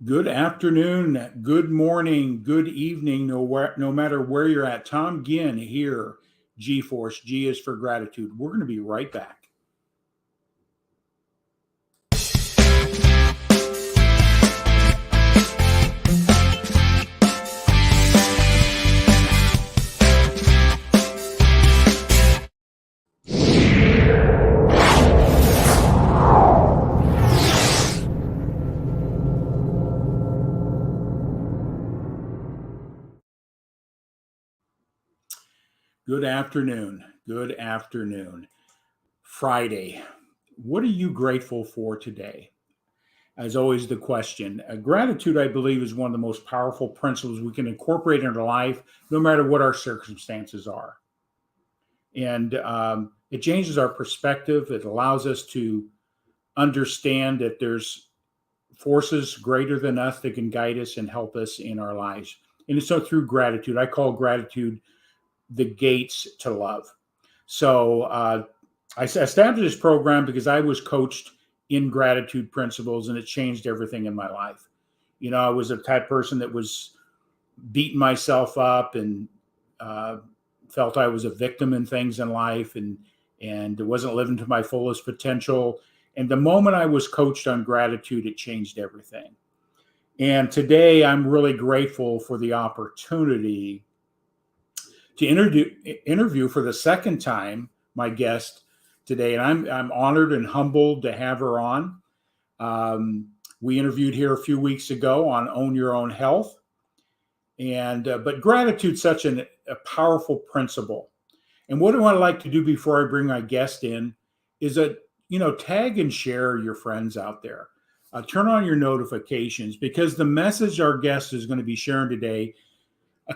Good afternoon, good morning, good evening, no matter where you're at. Tom Ginn here, GForce. G is for gratitude. We're going to be right back. Good afternoon. Good afternoon. Friday. What are you grateful for today? As always, the question. Gratitude, I believe, is one of the most powerful principles we can incorporate in our life, no matter what our circumstances are. And it changes our perspective. It allows us to understand that there's forces greater than us that can guide us and help us in our lives. And it's so through gratitude. I call gratitude the gates to love. So I established this program because I was coached in gratitude principles, and it changed everything in my life. You know, I was a type of person that was beating myself up and felt I was a victim in things in life, and wasn't living to my fullest potential. And the moment I was coached on gratitude, it changed everything. And today I'm really grateful for the opportunity to interview for the second time my guest today. And I'm honored and humbled to have her on. We interviewed here a few weeks ago on Own Your Own Health. And but gratitude's such a powerful principle. And what do I like to do before I bring my guest in is tag and share your friends out there. Turn on your notifications, because the message our guest is going to be sharing today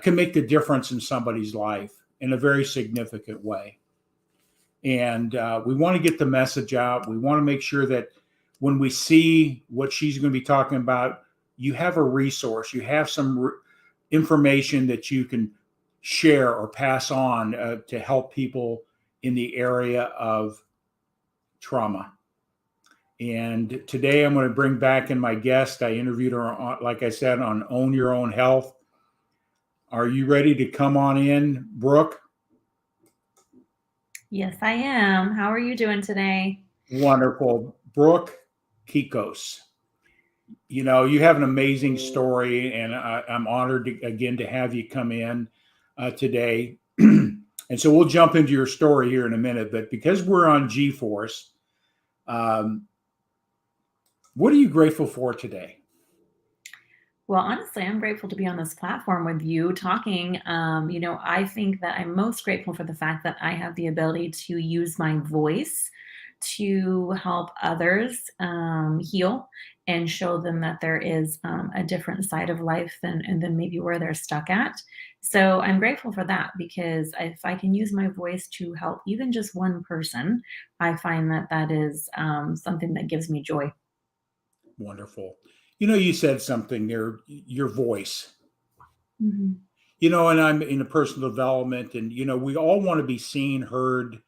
can make the difference in somebody's life in a very significant way. And we want to get the message out. We want to make sure that when we see what she's going to be talking about, you have a resource, you have some information that you can share or pass on to help people in the area of trauma. And today I'm going to bring back in my guest. I interviewed her, like I said, on Own Your Own Health. Are you ready to come on in, Brooke? Yes, I am. How are you doing today? Wonderful. Brooke Kekos. You know, you have an amazing story, and I'm honored again to have you come in today. And so we'll jump into your story here in a minute, but because we're on GForce, what are you grateful for today? Well, honestly, I'm grateful to be on this platform with you talking. I think that I'm most grateful for the fact that I have the ability to use my voice to help others heal and show them that there is a different side of life than maybe where they're stuck at. So I'm grateful for that, because if I can use my voice to help even just one person, I find that that is something that gives me joy. Wonderful. You know, you said something there, your voice. Mhm. You know, and I'm in a personal development, and, you know, we all want to be seen, heard,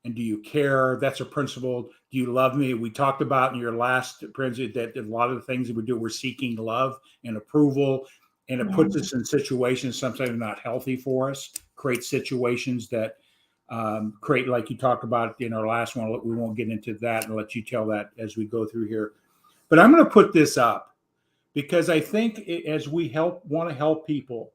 and do you care? That's a principle. Do you love me? We talked about in your last principle that a lot of the things that we do, we're seeking love and approval, and it Yeah. puts us in situations sometimes not healthy for us, create situations that create, like you talked about in our last one. We won't get into that and let you tell that as we go through here. But I'm going to put this up because I think as we want to help people,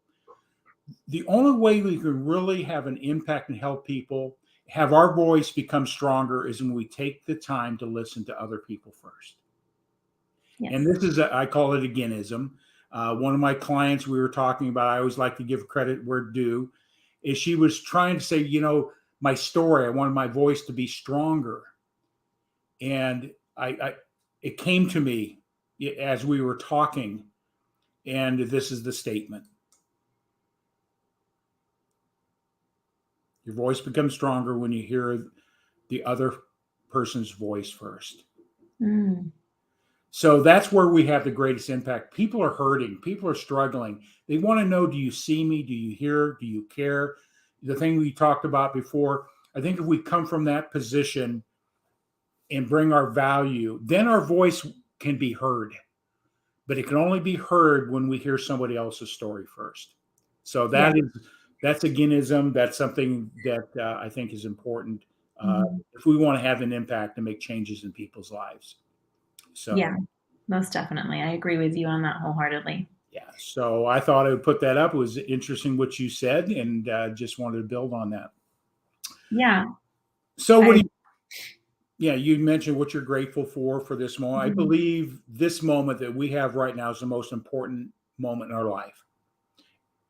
the only way we can really have an impact and help people, have our voice become stronger, is when we take the time to listen to other people first. Yes. And this is, I call it againism. One of my clients we were talking about, I always like to give credit where due, is she was trying to say, you know, my story, I wanted my voice to be stronger. And it came to me as we were talking, and this is the statement. Your voice becomes stronger when you hear the other person's voice first. Mm. So that's where we have the greatest impact. People are hurting. People are struggling. They want to know, do you see me? Do you hear? Do you care? The thing we talked about before, I think if we come from that position and bring our value, then our voice can be heard. but it can only be heard when we hear somebody else's story first. So Yeah. that's aganism. That's something that I think is important Mhm. if we want to have an impact and make changes in people's lives. So Yeah, most definitely. I agree with you on that wholeheartedly. yeah, so I thought I would put that up. It was interesting what you said, and just wanted to build on that. Yeah. So what do I you? Yeah, you mentioned what you're grateful for this moment. I Mhm. believe this moment that we have right now is the most important moment in our life,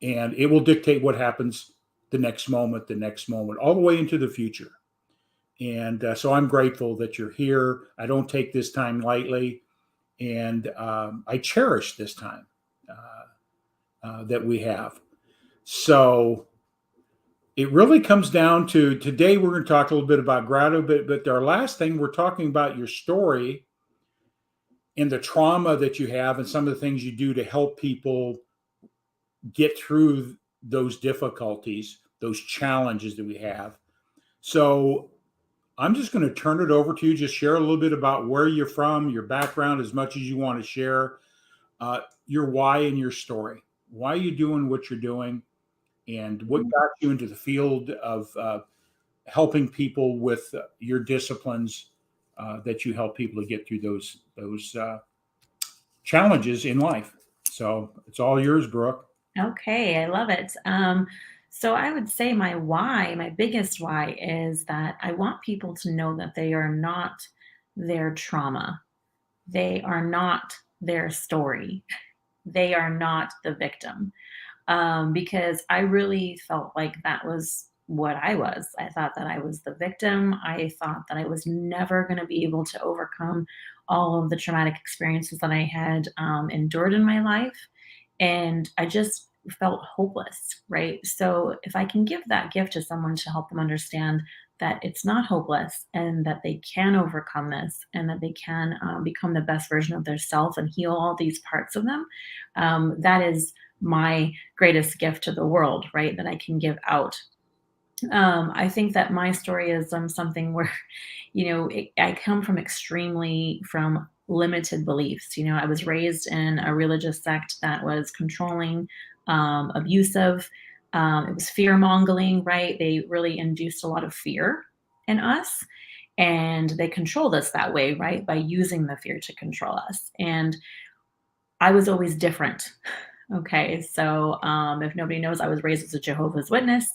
and it will dictate what happens the next moment, all the way into the future. And so I'm grateful that you're here. I don't take this time lightly, and I cherish this time that we have. So it really comes down to today. We're going to talk a little bit about gratitude, but our last thing, we're talking about your story and the trauma that you have and some of the things you do to help people get through those difficulties, those challenges that we have. So I'm just going to turn it over to you. Just share a little bit about where you're from, your background, as much as you want to share, your why and your story. Why are you doing what you're doing, and what got you into the field of helping people with your disciplines that you help people to get through those challenges in life. So it's all yours, Brooke. Okay, I love it. So I would say my why, my biggest why is that I want people to know that they are not their trauma. They are not their story. They are not the victim. Because I really felt like that was what I was. I thought that I was the victim. I thought that I was never going to be able to overcome all of the traumatic experiences that I had endured in my life. And I just felt hopeless, right? So if I can give that gift to someone to help them understand that it's not hopeless and that they can overcome this and that they can become the best version of their self and heal all these parts of them, that is my greatest gift to the world, right? That I can give out. I think that my story is something where, I come from extremely from limited beliefs. I was raised in a religious sect that was controlling, abusive. It was fear mongering, right? They really induced a lot of fear in us. And they controlled us that way, right? By using the fear to control us. And I was always different. Okay, so if nobody knows, I was raised as a Jehovah's Witness,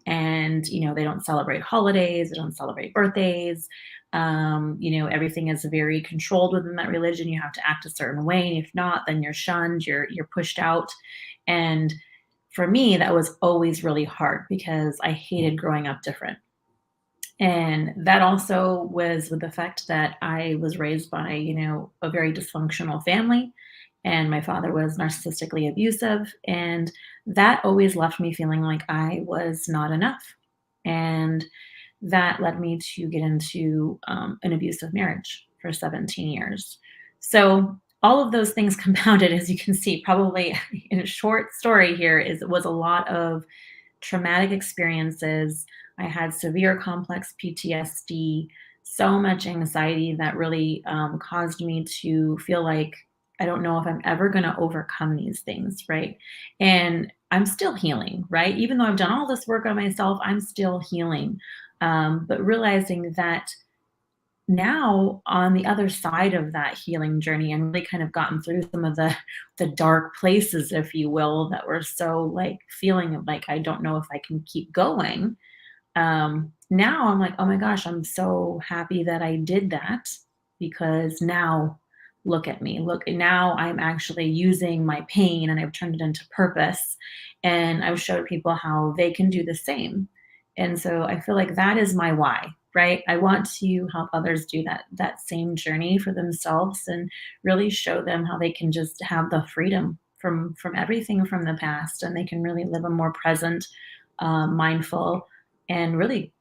and they don't celebrate holidays, they don't celebrate birthdays. Everything is very controlled within that religion. You have to act a certain way, and if not, then you're shunned, you're pushed out. And for me, that was always really hard because I hated growing up different. And that also was with the fact that I was raised by, a very dysfunctional family, and my father was narcissistically abusive, and that always left me feeling like I was not enough. And that led me to get into an abusive marriage for 17 years. So all of those things compounded, as you can see, probably in a short story here, is it was a lot of traumatic experiences. I had severe complex PTSD, so much anxiety that really caused me to feel like I don't know if I'm ever going to overcome these things, right? And I'm still healing, right? Even though I've done all this work on myself, I'm still healing. But realizing that now on the other side of that healing journey and really kind of gotten through some of the dark places, if you will, that were so like feeling like I don't know if I can keep going. Now I'm like, oh my gosh, I'm so happy that I did that, because now look at me. Look, now I'm actually using my pain and I've turned it into purpose. And I've showed people how they can do the same. And so I feel like that is my why, right? I want to help others do that same journey for themselves and really show them how they can just have the freedom from everything from the past, and they can really live a more present, mindful, and really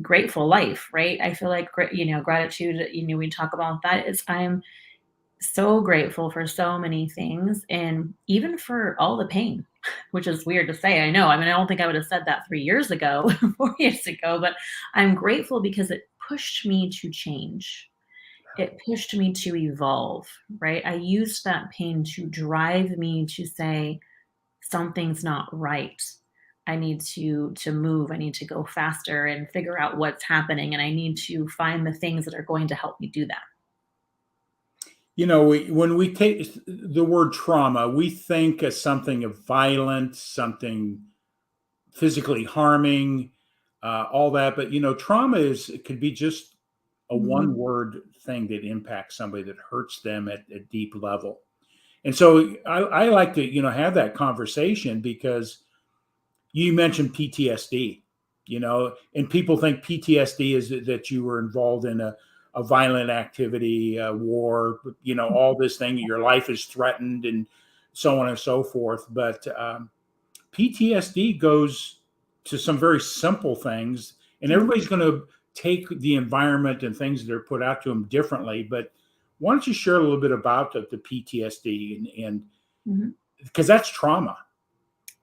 grateful life, right? I feel like gratitude, we talk about that, is I'm so grateful for so many things, and even for all the pain, which is weird to say. I know. I mean, I don't think I would have said that 3 years ago, 4 years ago, but I'm grateful because it pushed me to change. it pushed me to evolve, right? I used that pain to drive me to say, something's not right. I need to move. I need to go faster and figure out what's happening. And I need to find the things that are going to help me do that. When we take the word trauma, we think of something of violent, something physically harming, all that. But trauma it could be just a one Mhm. word thing that impacts somebody, that hurts them at a deep level. And so I like to have that conversation, because you mentioned PTSD, and people think PTSD is that you were involved in a violent activity, a war, all this thing, your life is threatened, and so on and so forth. But PTSD goes to some very simple things, and Mhm. everybody's going to take the environment and things that are put out to them differently. But why don't you share a little bit about the PTSD, and Mhm. because that's trauma.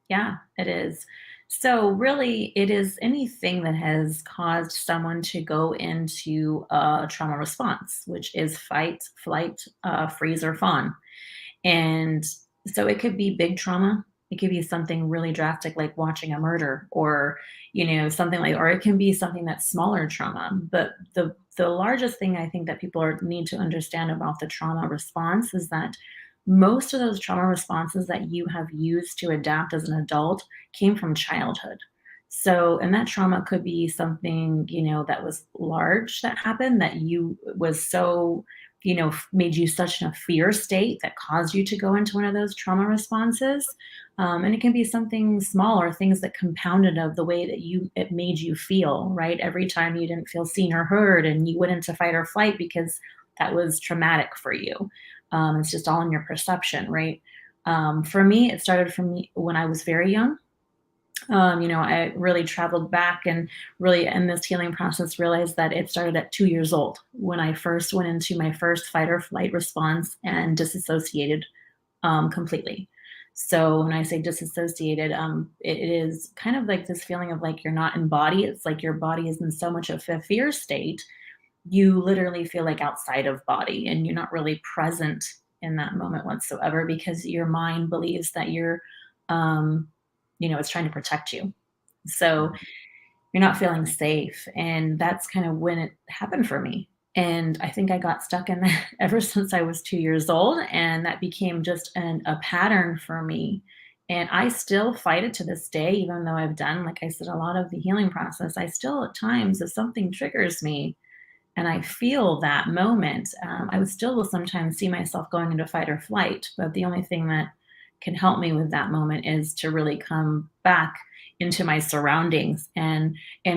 Yeah, it is. So, really, it is anything that has caused someone to go into a trauma response, which is fight, flight, freeze, or fawn. And so it could be big trauma. It could be something really drastic like watching a murder, or, something like, or it can be something that's smaller trauma. But the largest thing I think that people need to understand about the trauma response is that most of those trauma responses that you have used to adapt as an adult came from childhood. So, and that trauma could be something, that was large that happened, that you was so, made you such in a fear state that caused you to go into one of those trauma responses. And it can be something small, or things that compounded of the way that it made you feel, right? Every time you didn't feel seen or heard, and you went into fight or flight because that was traumatic for you. It's just all in your perception, right? For me, it started from when I was very young. I really traveled back and really in this healing process realized that it started at 2 years old when I first went into my first fight or flight response and disassociated completely. So when I say disassociated, it is kind of like this feeling of like you're not in body. It's like your body is in so much of a fear state, you literally feel like outside of body, and you're not really present in that moment whatsoever, because your mind believes that um, it's trying to protect you. So you're not feeling safe. And that's kind of when it happened for me. And I think I got stuck in that ever since I was 2 years old. And that became just a pattern for me. And I still fight it to this day, even though I've done, like I said, a lot of the healing process. I still, at times, if something triggers me and I feel that moment, I would still will sometimes see myself going into fight or flight. But the only thing that can help me with that moment is to really come back into my surroundings and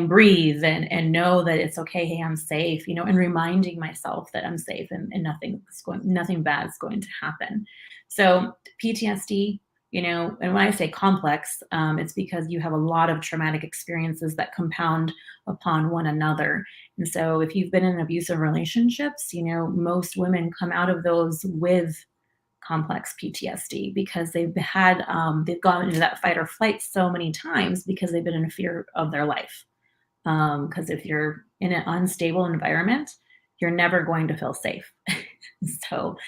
breathe and know that it's okay. Hey, I'm safe, and reminding myself that I'm safe, and nothing bad is going to happen. So PTSD, and when I say complex, it's because you have a lot of traumatic experiences that compound upon one another. And so if you've been in abusive relationships, most women come out of those with complex PTSD because they've gone into that fight or flight so many times because they've been in fear of their life. Because if you're in an unstable environment, you're never going to feel safe. So,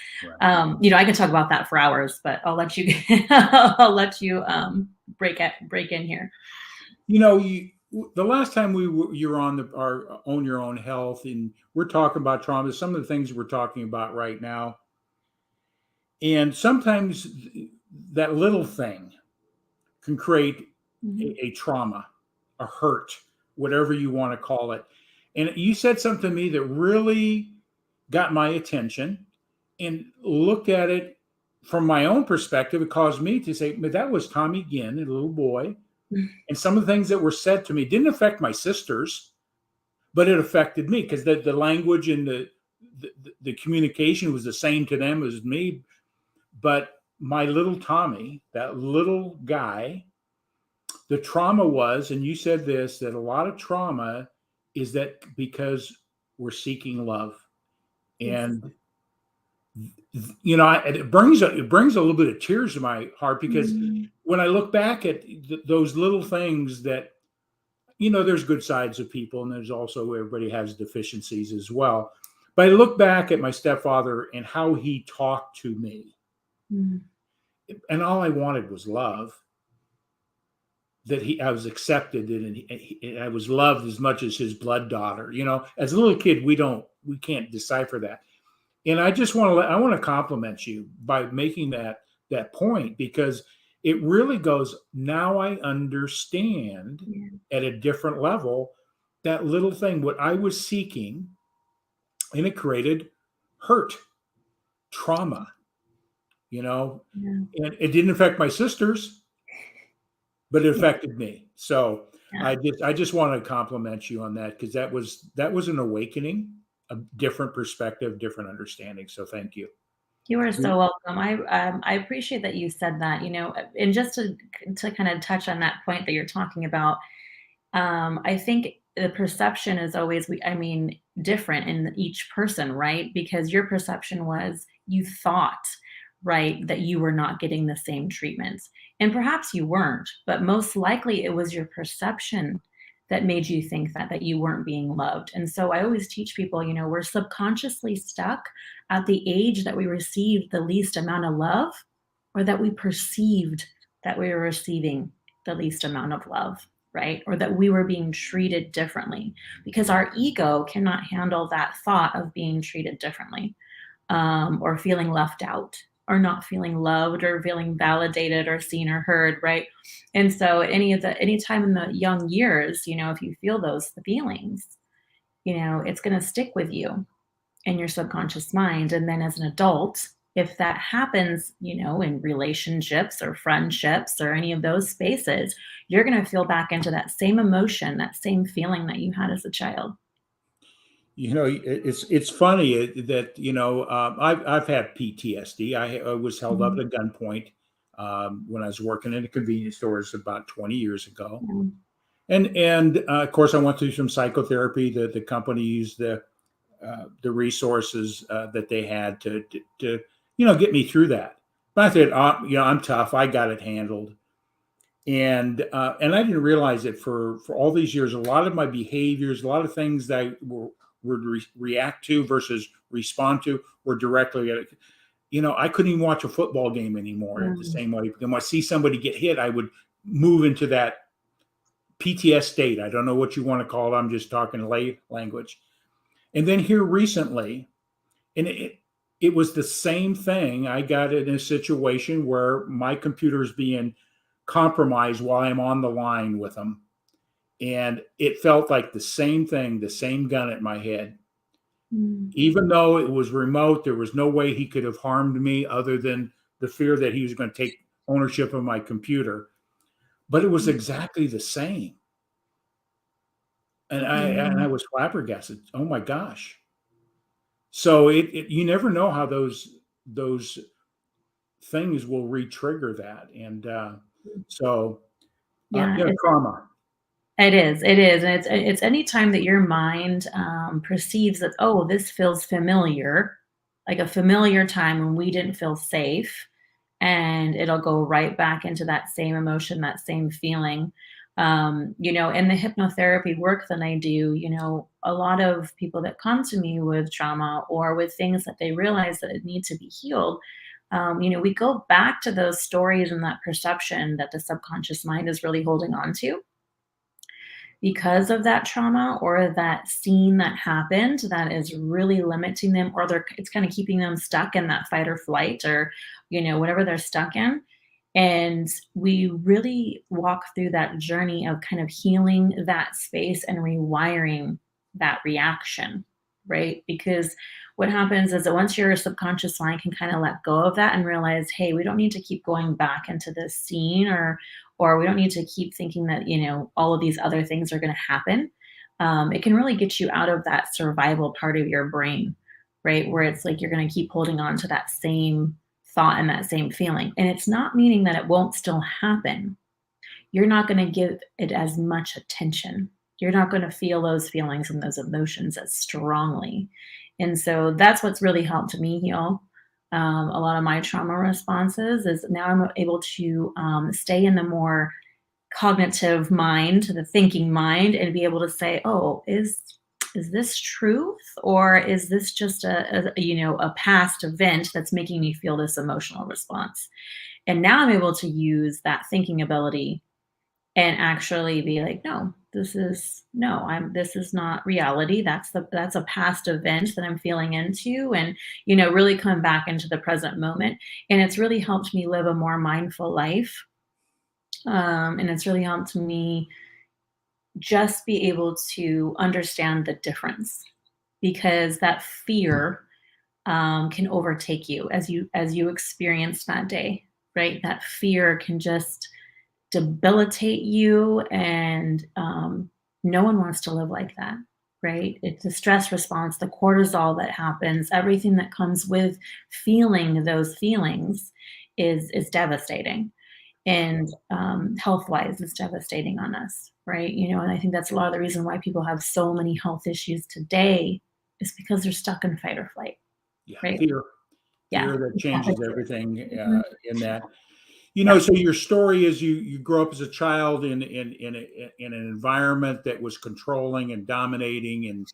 Right. I could talk about that for hours, but I'll let you I'll let you break in here. The last time you were on our Own Your Own Health, and we're talking about trauma, some of the things we're talking about right now, and sometimes that little thing can create Mhm. a trauma, a hurt, whatever you want to call it. And you said something to me that really got my attention, and looked at it from my own perspective. It caused me to say, but that was Tommy Ginn, a little boy. And some of the things that were said to me didn't affect my sisters, but it affected me, because the language and the communication was the same to them as me. But my little Tommy, that little guy, the trauma was, and you said this, that a lot of trauma is that because we're seeking love. Yes. And it brings a little bit of tears to my heart, because Mm. when I look back at those little things that, there's good sides of people, and there's also, everybody has deficiencies as well. But I look back at my stepfather and how he talked to me, Mm. and all I wanted was love. That I was accepted and I was loved as much as his blood daughter. As a little kid, we can't decipher that. And I just I want to compliment you by making that point, because it really goes, now I understand Yeah. at a different level that little thing, what I was seeking, and it created hurt, trauma, Yeah. and it didn't affect my sisters, but it Yeah. affected me. So Yeah. I just want to compliment you on that, because that was an awakening, a different perspective, different understanding. So thank you. You are so welcome. I appreciate that you said that, and just to kind of touch on that point that you're talking about, I think the perception is always, different in each person, right? Because your perception was you thought, right, that you were not getting the same treatments. And perhaps you weren't, but most likely it was your perception that made you think that you weren't being loved. And so I always teach people, we're subconsciously stuck at the age that we received the least amount of love, or that we perceived that we were receiving the least amount of love, right? Or that we were being treated differently, because our ego cannot handle that thought of being treated differently, or feeling left out, or not feeling loved, or feeling validated, or seen or heard, right? And so any time in the young years, if you feel those feelings, it's going to stick with you in your subconscious mind. And then as an adult, if that happens, in relationships or friendships or any of those spaces, you're going to feel back into that same emotion, that same feeling that you had as a child. It's funny that I've had PTSD. I was held up Mhm. at a gunpoint when I was working in a convenience stores about 20 years ago, Yeah. and of course I went through some psychotherapy. The company used the resources that they had to get me through that. But I said, I'm tough. I got it handled. And I didn't realize it for all these years. A lot of my behaviors, a lot of things that I would react to versus respond to were directly. I couldn't even watch a football game anymore the Mm. same way. When I see somebody get hit, I would move into that PTS state. I don't know what you want to call it. I'm just talking lay language. And then here recently, and it was the same thing. I got in a situation where my computer is being compromised while I'm on the line with them. And it felt like the same thing, the same gun at my head. Mm. Even though it was remote, there was no way he could have harmed me other than the fear that he was going to take ownership of my computer. But it was exactly the same. And I Yeah. was flabbergasted. Oh my gosh. So you never know how those things will re-trigger that. And so Yeah. trauma. It is, and it's any time that your mind, perceives that, "Oh, this feels familiar," like a familiar time when we didn't feel safe, and it'll go right back into that same emotion, that same feeling. In the hypnotherapy work that I do, a lot of people that come to me with trauma or with things that they realize that it need to be healed, we go back to those stories and that perception that the subconscious mind is really holding on to because of that trauma or that scene that happened that is really limiting them, or it's kind of keeping them stuck in that fight or flight, or whatever they're stuck in. And we really walk through that journey of kind of healing that space and rewiring that reaction, right? Because what happens is that once your subconscious mind can kind of let go of that and realize, hey, we don't need to keep going back into this scene, or we don't need to keep thinking that all of these other things are going to happen. It can really get you out of that survival part of your brain, right, where it's like you're going to keep holding on to that same thought and that same feeling. And it's not meaning that it won't still happen. You're not going to give it as much attention. You're not going to feel those feelings and those emotions as strongly. And so that's what's really helped me heal a lot of my trauma responses, is now I'm able to stay in the more cognitive mind, the thinking mind, and be able to say, oh, is this truth, or is this just a past event that's making me feel this emotional response? And now I'm able to use that thinking ability and actually be like, no, this is not reality. That's a past event that I'm feeling into, and really come back into the present moment. And it's really helped me live a more mindful life. And it's really helped me just be able to understand the difference, because that fear can overtake you as you experience that day, right? That fear can just debilitate you, and no one wants to live like that, right? It's the stress response, the cortisol that happens, everything that comes with feeling those feelings is devastating, and health wise it's devastating on us, right? And I think that's a lot of the reason why people have so many health issues today, is because they're stuck in fight or flight, Yeah, right? Yeah, fear that exactly. changes everything Mhm. in that. Yeah. So your story is you grew up as a child in an environment that was controlling and dominating and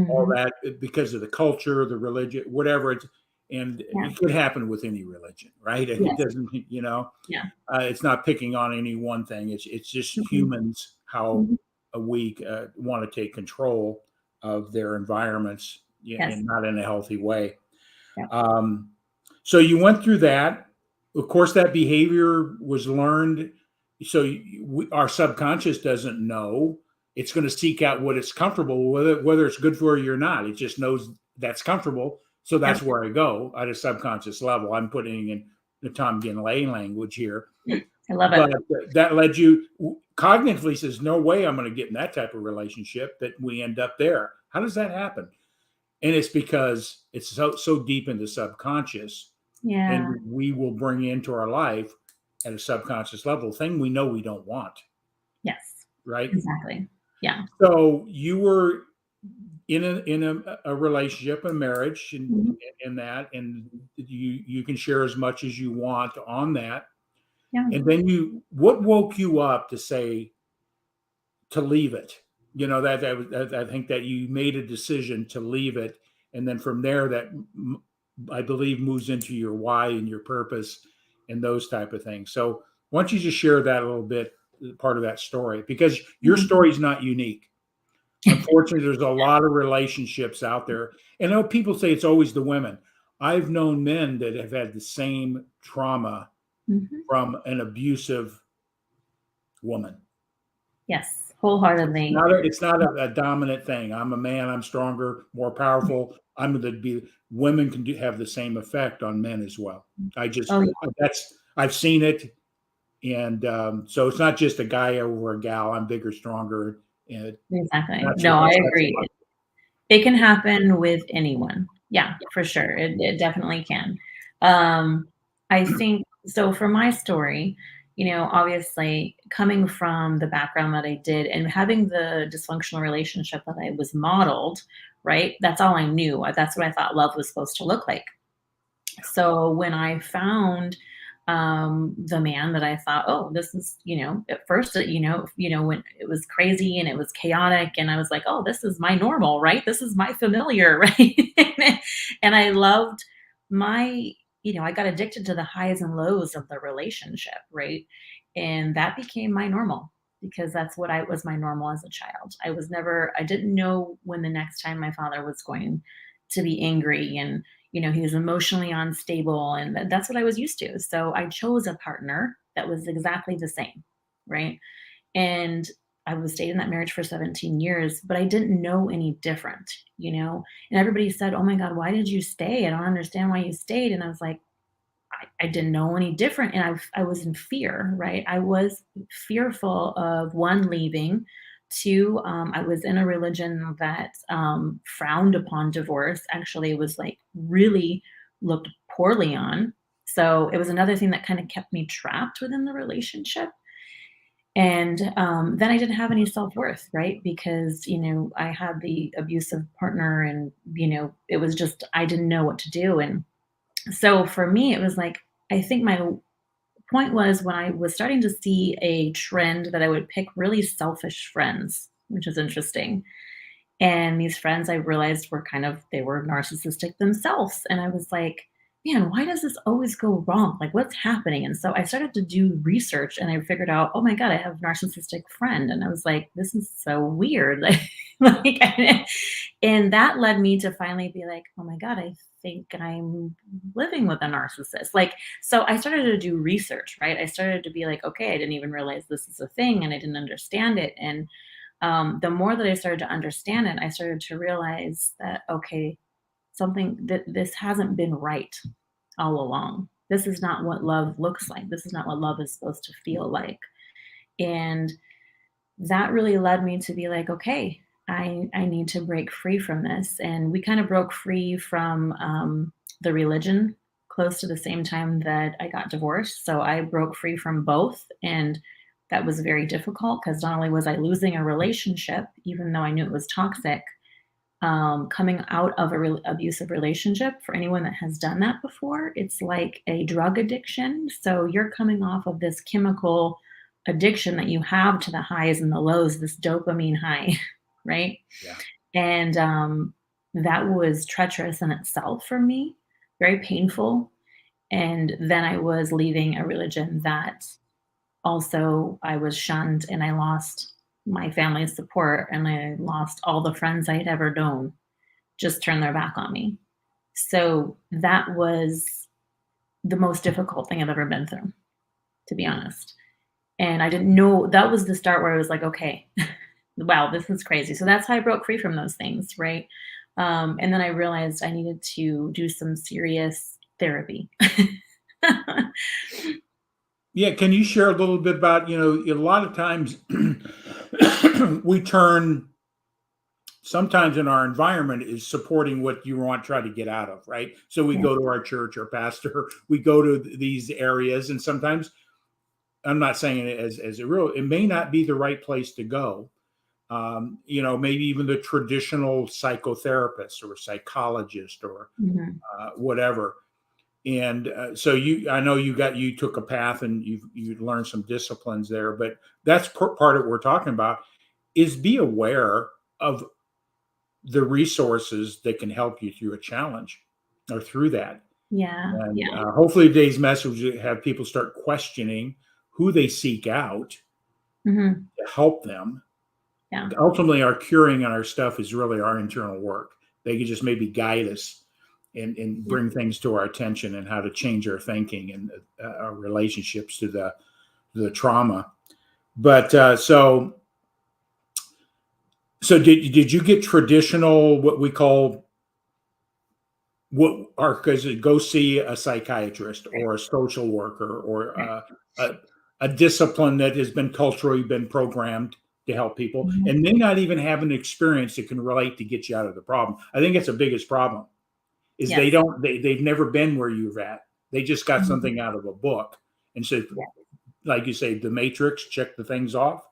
all Mhm. that because of the culture, the religion, whatever it's, and Yeah. it could happen with any religion, right? It Yes. doesn't, Yeah. it's not picking on any one thing. It's just Mhm. humans how Mhm. we want to take control of their environments, yeah, Yes. and not in a healthy way. Yeah. Um, so you went through that. Of course, that behavior was learned. So our subconscious doesn't know. It's going to seek out what it's comfortable, whether it's good for you or not. It just knows that's comfortable. So Yep. that's where I go at a subconscious level. I'm putting in the Tom Ginlay language here, I love it. but that led you cognitively says, no way I'm going to get in that type of relationship that we end up there. How does that happen? And it's because it's so deep in the subconscious, Yeah. and we will bring into our life at a subconscious level thing we know we don't want, Yes. right? Exactly. Yeah. So you were in a relationship, a marriage, Mhm. and that, and you can share as much as you want on that. Yeah. And then what woke you up to say to leave it? I think that you made a decision to leave it, and then from there, I believe moves into your why and your purpose and those type of things. So why don't you just share that a little bit, part of that story, because your Mhm. story is not unique. Unfortunately, there's a lot of relationships out there, and I know people say it's always the women. I've known men that have had the same trauma Mhm. from an abusive woman. Yes. Wholeheartedly. It's not a dominant thing. I'm a man. I'm stronger, more powerful. I'm going to be. Women can have the same effect on men as well. I just Oh, yeah. I've seen it, and so it's not just a guy over a gal. I'm bigger, stronger, and Exactly. that's No, I that's agree. It can happen with anyone. Yeah, for sure. It definitely can. I think so for my story, obviously coming from the background that I did and having the dysfunctional relationship that I was modeled, right? That's all I knew. That's what I thought love was supposed to look like. So when I found the man that I thought, oh, this is, at first, when it was crazy and it was chaotic, and I was like, oh, this is my normal, right? This is my familiar, right? And I loved my, I got addicted to the highs and lows of the relationship, right? And that became my normal, because that's what I was my normal as a child. I didn't know when the next time my father was going to be angry, and he was emotionally unstable, and that's what I was used to. So I chose a partner that was exactly the same, right? And I was stayed in that marriage for 17 years, but I didn't know any different, And everybody said, "Oh my God, why did you stay? I don't understand why you stayed." And I was like, I didn't know any different, and I was in fear, right? I was fearful of one, leaving. Two, I was in a religion that frowned upon divorce. Actually, it was like really looked poorly on. So it was another thing that kind of kept me trapped within the relationship. And then I didn't have any self worth, right? Because I had the abusive partner, and it was just I didn't know what to do. And so for me, it was like, I think my point was, when I was starting to see a trend, that I would pick really selfish friends, which is interesting. And these friends I realized they were narcissistic themselves. And I was like, man, why does this always go wrong? Like, what's happening? And so I started to do research and I figured out, oh my God, I have a narcissistic friend. And I was like, this is so weird. Like, and that led me to finally be like, oh my God, I think I'm living with a narcissist. Like, so I started to do research, right? I started to be like, okay, I didn't even realize this is a thing and I didn't understand it. And the more that I started to understand it, I started to realize that, okay, something that this hasn't been right all along. This is not what love looks like. This is not what love is supposed to feel like. And that really led me to be like, okay, I need to break free from this. And we kind of broke free from the religion close to the same time that I got divorced. So I broke free from both. And that was very difficult because not only was I losing a relationship, even though I knew it was toxic, coming out of a abusive relationship, for anyone that has done that before, it's like a drug addiction. So you're coming off of this chemical addiction that you have to the highs and the lows, this dopamine high, right? Yeah. And that was treacherous in itself for me, very painful. And then I was leaving a religion that also I was shunned and I lost my family's support and I lost all the friends I had ever known just turned their back on me. So that was the most difficult thing I've ever been through, to be honest. And I didn't know that was the start where I was like, okay, wow, this is crazy. So that's how I broke free from those things, right? And then I realized I needed to do some serious therapy. Yeah, can you share a little bit about, a lot of times we turn sometimes in our environment is supporting what you want to try to get out of, right? So we Yeah. go to our church or pastor, we go to these areas, and sometimes I'm not saying it as a real, it may not be the right place to go. Maybe even the traditional psychotherapist or psychologist or Mhm. whatever. And so I know you took a path and you learned some disciplines there, but that's part of what we're talking about is be aware of the resources that can help you through a challenge or through that. Yeah. And Yeah. hopefully today's message will have people start questioning who they seek out Mhm. to help them. Yeah. Ultimately, our curing and our stuff is really our internal work. They can just maybe guide us and Yeah. bring things to our attention and how to change our thinking and our relationships to the trauma. But so did you get traditional what we call what are because go see a psychiatrist or a social worker or Right. a discipline that has been culturally been programmed to help people Mhm. and may not even have an experience that can relate to get you out of the problem. I think it's the biggest problem is Yes. they've never been where you're at. They just got Mhm. something out of a book and said, Yeah. like you say, the matrix, check the things off.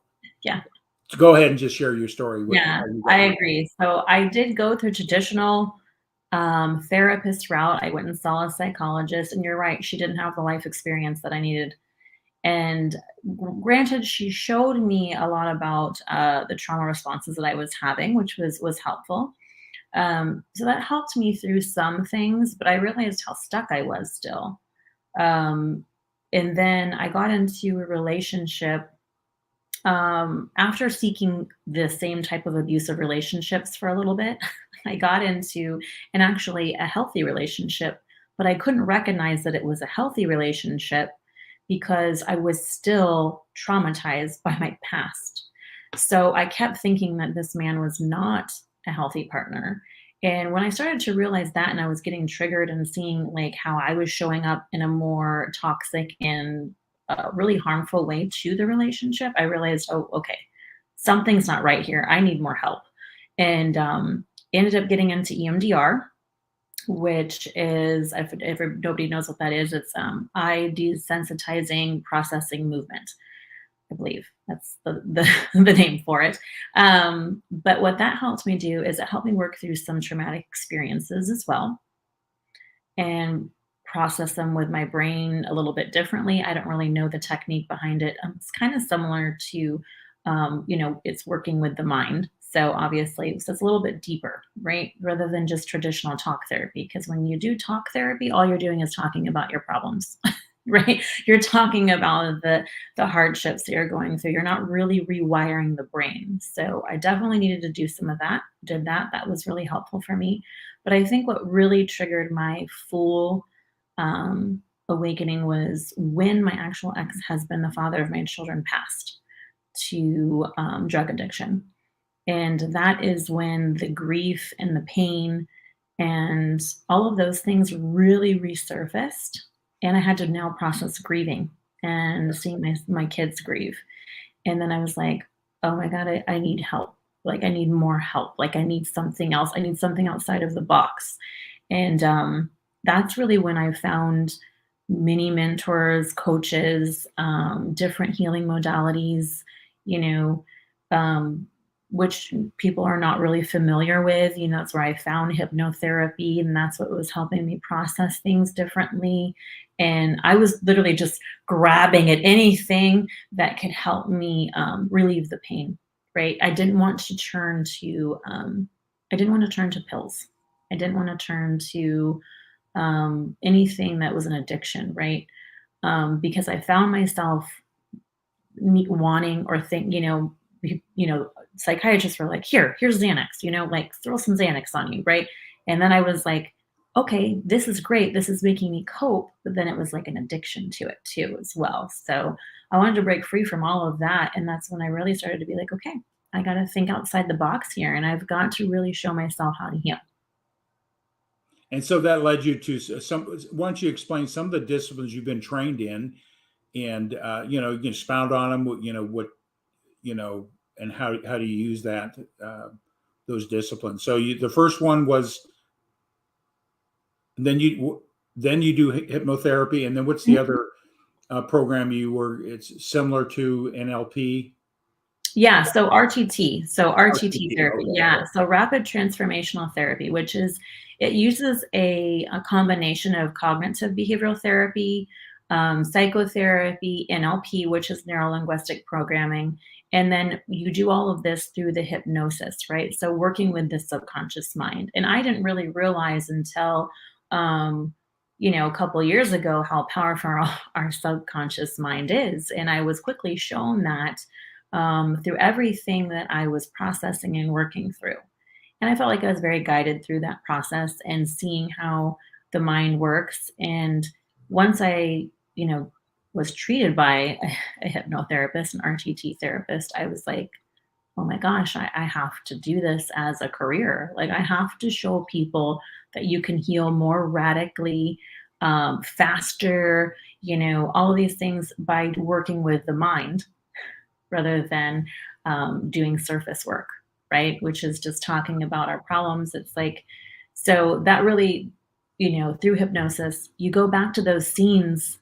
Yeah. So go ahead and just share your story with Yeah, how you I got your agree. So I did go through traditional therapist route. I went and saw a psychologist, and you're right, she didn't have the life experience that I needed. And granted, she showed me a lot about the trauma responses that I was having, which was helpful. So that helped me through some things, but I realized how stuck I was still. Um, and then I got into a relationship after seeking the same type of abusive relationships for a little bit. I got into and actually a healthy relationship, but I couldn't recognize that it was a healthy relationship because I was still traumatized by my past. So I kept thinking that this man was not a healthy partner. And when I started to realize that and I was getting triggered and seeing like how I was showing up in a more toxic and really harmful way to the relationship, I realized, oh, okay, something's not right here. I need more help. And ended up getting into EMDR, which is, if nobody knows what that is, it's eye desensitizing processing movement. I believe that's the name for it. But what that helped me do is it helped me work through some traumatic experiences as well and process them with my brain a little bit differently. I don't really know the technique behind it. It's kind of similar to, it's working with the mind. So obviously, so it's a little bit deeper, right? Rather than just traditional talk therapy. Because when you do talk therapy, all you're doing is talking about your problems, right? You're talking about the hardships that you're going through. You're not really rewiring the brain. So I definitely needed to do some of that. Did that. That was really helpful for me. But I think what really triggered my full awakening was when my actual ex-husband, the father of my children, passed to drug addiction. And that is when the grief and the pain and all of those things really resurfaced. And I had to now process grieving and seeing my kids grieve. And then I was like, oh my God, I need help. Like, I need more help. Like, I need something else. I need something outside of the box. And that's really when I found many mentors, coaches, different healing modalities, you know, um, which people are not really familiar with. That's where I found hypnotherapy, and that's what was helping me process things differently. And I was literally just grabbing at anything that could help me relieve the pain. Right? I didn't want to turn to pills. I didn't want to turn to anything that was an addiction, right? Because I found myself wanting or think, psychiatrists were like, here's Xanax, like throw some Xanax on you, right? And then I was like, okay, this is great. This is making me cope. But then it was like an addiction to it too, as well. So I wanted to break free from all of that. And that's when I really started to be like, okay, I got to think outside the box here. And I've got to really show myself how to heal. And so that led you to some. Why don't you explain some of the disciplines you've been trained in, and you can expound on them. What and how do you use that those disciplines? So the first one was, then you do hypnotherapy, and then what's the other program you were? It's similar to NLP. Yeah, so RTT. So RTT RTT, therapy. okay. Yeah. So rapid transformational therapy, which is it uses a combination of cognitive behavioral therapy, psychotherapy, NLP, which is neuro linguistic programming. And then you do all of this through the hypnosis, right? So working with the subconscious mind. And I didn't really realize until a couple of years ago how powerful our subconscious mind is. And I was quickly shown that through everything that I was processing and working through. And I felt like I was very guided through that process and seeing how the mind works. And once I, was treated by a hypnotherapist, an RTT therapist, I was like, oh my gosh, I have to do this as a career. Like, I have to show people that you can heal more radically, faster, all of these things by working with the mind rather than doing surface work, right? Which is just talking about our problems. It's like, so that really, through hypnosis, you go back to those scenes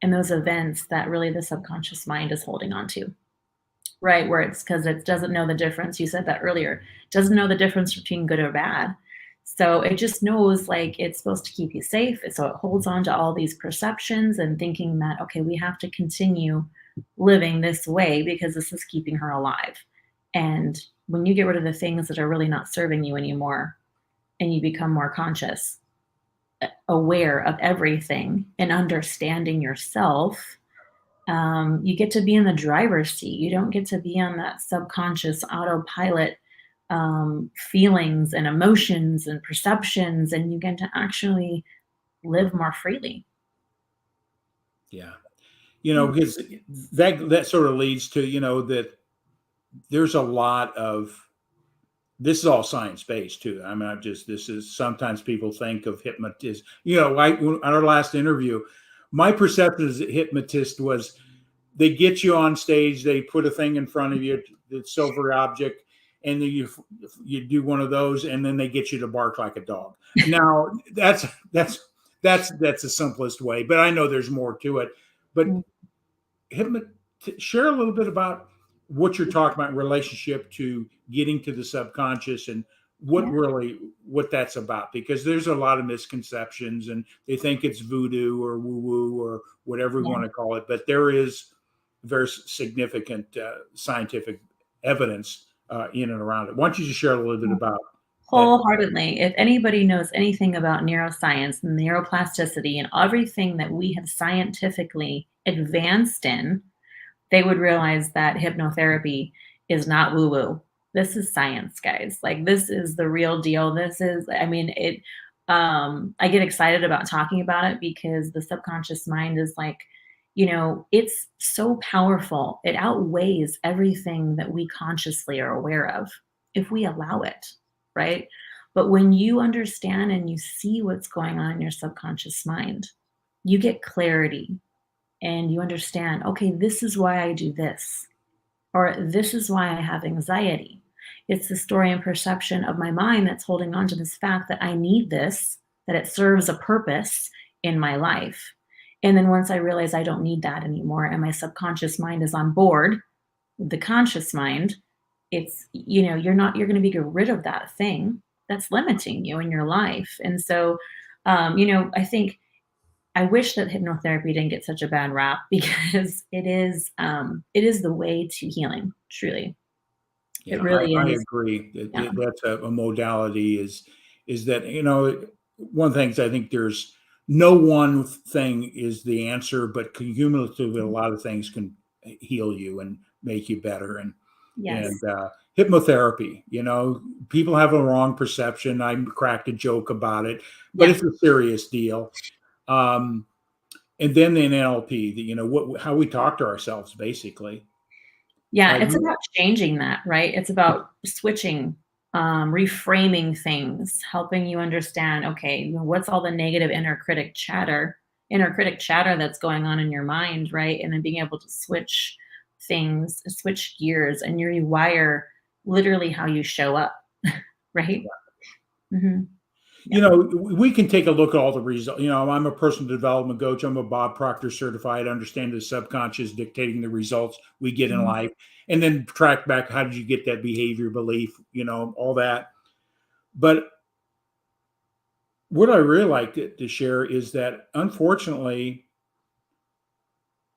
and those events that really the subconscious mind is holding on to, right? Where it's because it doesn't know the difference. You said that earlier, it doesn't know the difference between good or bad. So it just knows like it's supposed to keep you safe. So it holds on to all these perceptions and thinking that, okay, we have to continue living this way because this is keeping her alive. And when you get rid of the things that are really not serving you anymore and you become more conscious, aware of everything and understanding yourself, you get to be in the driver's seat. You don't get to be on that subconscious autopilot feelings and emotions and perceptions, and you get to actually live more freely. Yeah. Because that sort of leads to, that there's a lot of, this is all science based too. I mean, this is, sometimes people think of hypnotists, like on our last interview, my perception as a hypnotist was they get you on stage, they put a thing in front of you, the silver object, and then you do one of those, and then they get you to bark like a dog. Now that's the simplest way, but I know there's more to it. But share a little bit about what you're talking about in relationship to getting to the subconscious and what that's about, because there's a lot of misconceptions and they think it's voodoo or woo woo or whatever we want to call it, but there is very significant scientific evidence in and around it. Why don't you just share a little bit about that? Wholeheartedly. If anybody knows anything about neuroscience, neuroplasticity, and everything that we have scientifically advanced in, they would realize that hypnotherapy is not woo-woo. This is science, guys. Like, this is the real deal. This is, I mean, I get excited about talking about it because the subconscious mind is like, it's so powerful. It outweighs everything that we consciously are aware of if we allow it, right? But when you understand and you see what's going on in your subconscious mind, you get clarity and you understand, okay, this is why I do this, or this is why I have anxiety. It's the story and perception of my mind that's holding on to this fact that I need this, that it serves a purpose in my life. And then once I realize I don't need that anymore and my subconscious mind is on board with the conscious mind, it's, you're going to be get rid of that thing that's limiting you in your life. And so, I think I wish that hypnotherapy didn't get such a bad rap because it is the way to healing, truly. It Yeah, really I is. agree. Yeah. That's a modality is that, one of the things I think there's no one thing is the answer, but cumulatively, a lot of things can heal you and make you better. And Yes. hypnotherapy, people have a wrong perception. I cracked a joke about it, but Yeah. it's a serious deal. Um, and then in NLP, how we talk to ourselves, basically. Yeah, Uh, it's about changing that, right? It's about switching, reframing things, helping you understand, okay, what's all the negative inner critic chatter that's going on in your mind, right? And then being able to switch gears and you rewire literally how you show up, right? Hmm. Yeah. we can take a look at all the results. I'm a personal development coach. I'm a Bob Proctor certified, understand the subconscious dictating the results we get in Mhm. life, and then track back, how did you get that behavior, belief, all that. But what I really like to share is that, unfortunately,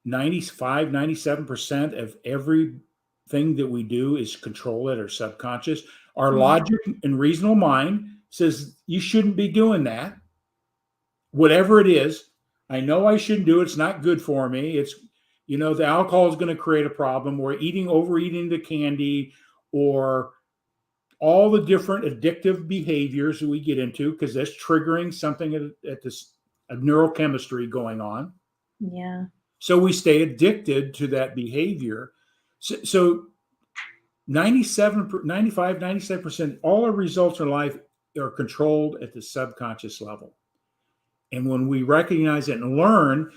95, 97% of everything that we do is controlled at our subconscious. Our Mhm. logic and reasonable mind says you shouldn't be doing that, whatever it is. I know I shouldn't do it. It's not good for me. The alcohol is going to create a problem, or overeating the candy, or all the different addictive behaviors that we get into, because that's triggering something at this neurochemistry going on. Yeah. So we stay addicted to that behavior. So 97, 95, 97%, all our results in life are controlled at the subconscious level. And when we recognize it and learn,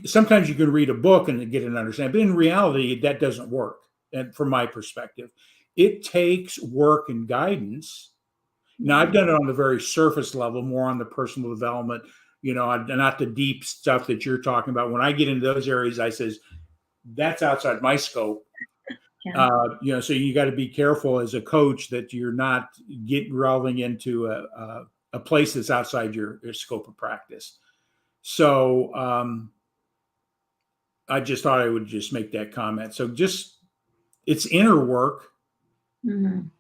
sometimes you can read a book and get an understanding, but in reality, that doesn't work. And from my perspective, it takes work and guidance. Now, I've Mhm. done it on the very surface level, more on the personal development, not the deep stuff that you're talking about. When I get into those areas, I says, that's outside my scope. Yeah. So you got to be careful as a coach that you're not rolling into a place that's outside your scope of practice. So I just thought I would just make that comment. So it's inner work. Mhm.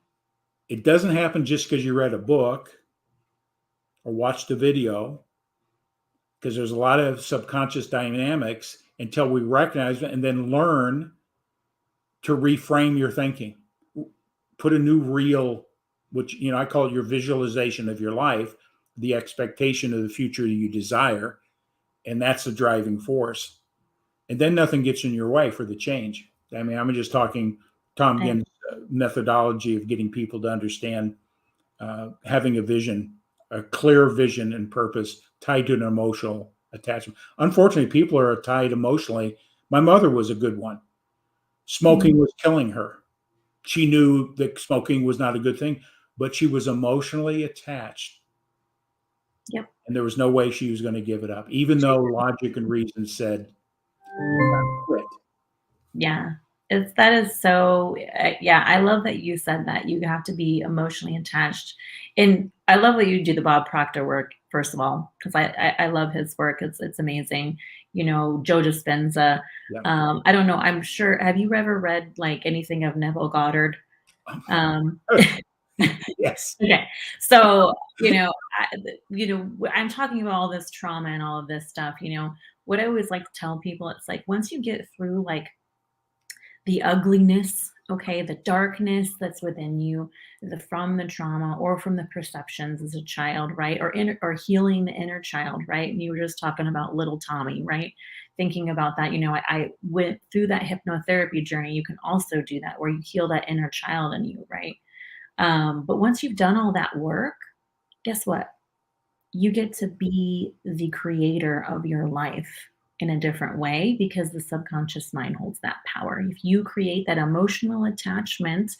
It doesn't happen just because you read a book or watched a video, because there's a lot of subconscious dynamics until we recognize it and then learn to reframe your thinking. Put a new reel, which, I call it your visualization of your life, the expectation of the future you desire. And that's the driving force. And then nothing gets in your way for the change. I mean, I'm just talking Tom I Ginn's methodology of getting people to understand, having a vision, a clear vision and purpose tied to an emotional attachment. Unfortunately, people are tied emotionally. My mother was a good one. Mhm. Smoking was killing her. She knew that smoking was not a good thing, but she was emotionally attached, Yep. and there was no way she was going to give it up, even though logic and reason said, you got to quit. Yeah. That is so, yeah, I love that you said that. You have to be emotionally attached. And I love that you do the Bob Proctor work, first of all, because I love his work. It's amazing. Joe Dispenza. Yeah. I don't know. I'm sure. Have you ever read like anything of Neville Goddard? Um, Yes. okay. So, I'm talking about all this trauma and all of this stuff, what I always like to tell people, it's like once you get through like the ugliness, okay, the darkness that's within you, from the trauma or from the perceptions as a child, right? Or healing the inner child, right? And you were just talking about little Tommy, right? Thinking about that, I went through that hypnotherapy journey. You can also do that where you heal that inner child in you, right? But once you've done all that work, guess what? You get to be the creator of your life in a different way because the subconscious mind holds that power. If you create that emotional attachment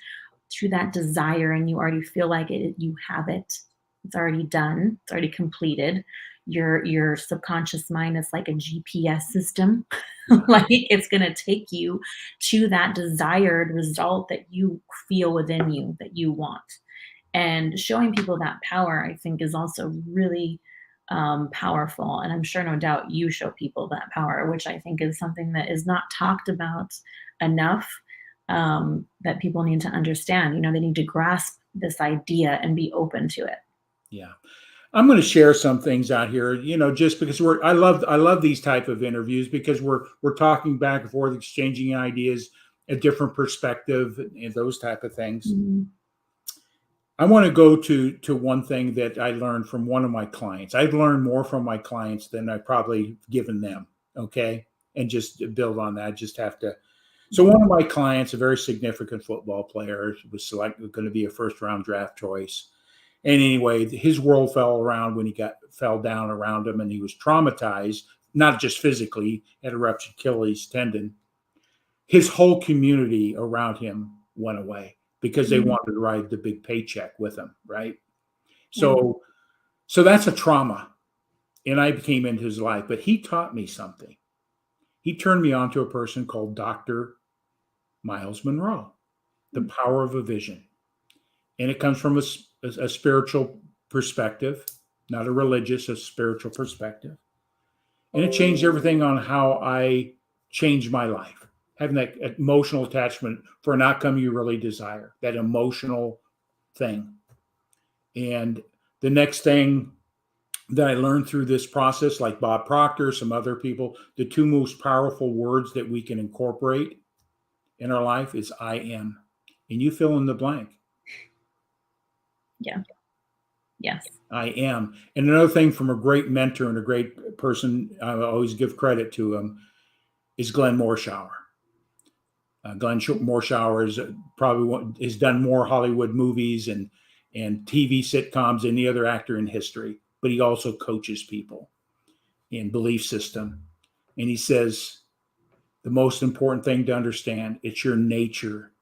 to that desire and you already feel like you have it, it's already done, it's already completed. Your subconscious mind is like a GPS system. Yeah. Like it's going to take you to that desired result that you feel within you that you want. And showing people that power, I think, is also really powerful. And I'm sure, no doubt, you show people that power, which I think is something that is not talked about enough, that people need to understand. They need to grasp this idea and be open to it. Yeah. I'm going to share some things out here, just because I love these type of interviews because we're talking back and forth, exchanging ideas, a different perspective, and those type of things. Mhm. I want to go to one thing that I learned from one of my clients. I've learned more from my clients than I've probably given them. Okay. And just to build on that, just have to. So one of my clients, a very significant football player, was selected, going to be a first round draft choice. And anyway, his world fell around when he fell down around him, and he was traumatized, not just physically, had a ruptured Achilles tendon. His whole community around him went away because they Mhm. wanted to ride the big paycheck with him, right? Yeah. So that's a trauma. And I came into his life, but he taught me something. He turned me on to a person called Dr. Miles Monroe, the power of a vision. And it comes from a spiritual perspective, not a religious, a spiritual perspective. And it changed everything on how I changed my life. Having that emotional attachment for an outcome you really desire, that emotional thing. And the next thing that I learned through this process, like Bob Proctor, some other people, the two most powerful words that we can incorporate in our life is I am. And you fill in the blank. Yeah. Yes. I am. And another thing from a great mentor and a great person, I always give credit to him, is Glenn Morshower. Glenn Morshower is has done more Hollywood movies and TV sitcoms than any other actor in history. But he also coaches people in belief system. And he says the most important thing to understand, it's your nature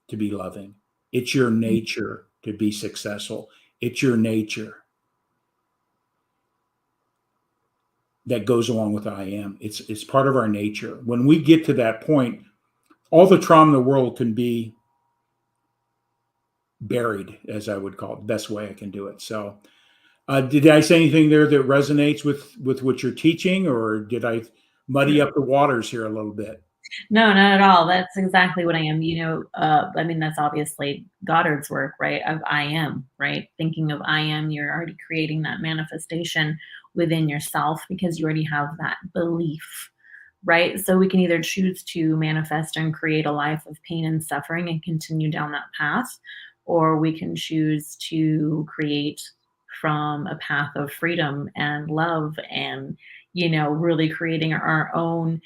to be loving. It's your nature to be successful. It's your nature that goes along with I am. It's part of our nature. When we get to that point, all the trauma in the world can be buried, as I would call it, the best way I can do it. So did I say anything there that resonates with what you're teaching, or did I muddy up the waters here a little bit? No, not at all. That's exactly what I am. I mean, that's obviously Goddard's work, right? Of I am, right? Thinking of I am, you're already creating that manifestation within yourself because you already have that belief, right? So we can either choose to manifest and create a life of pain and suffering and continue down that path, or we can choose to create from a path of freedom and love and, really creating our own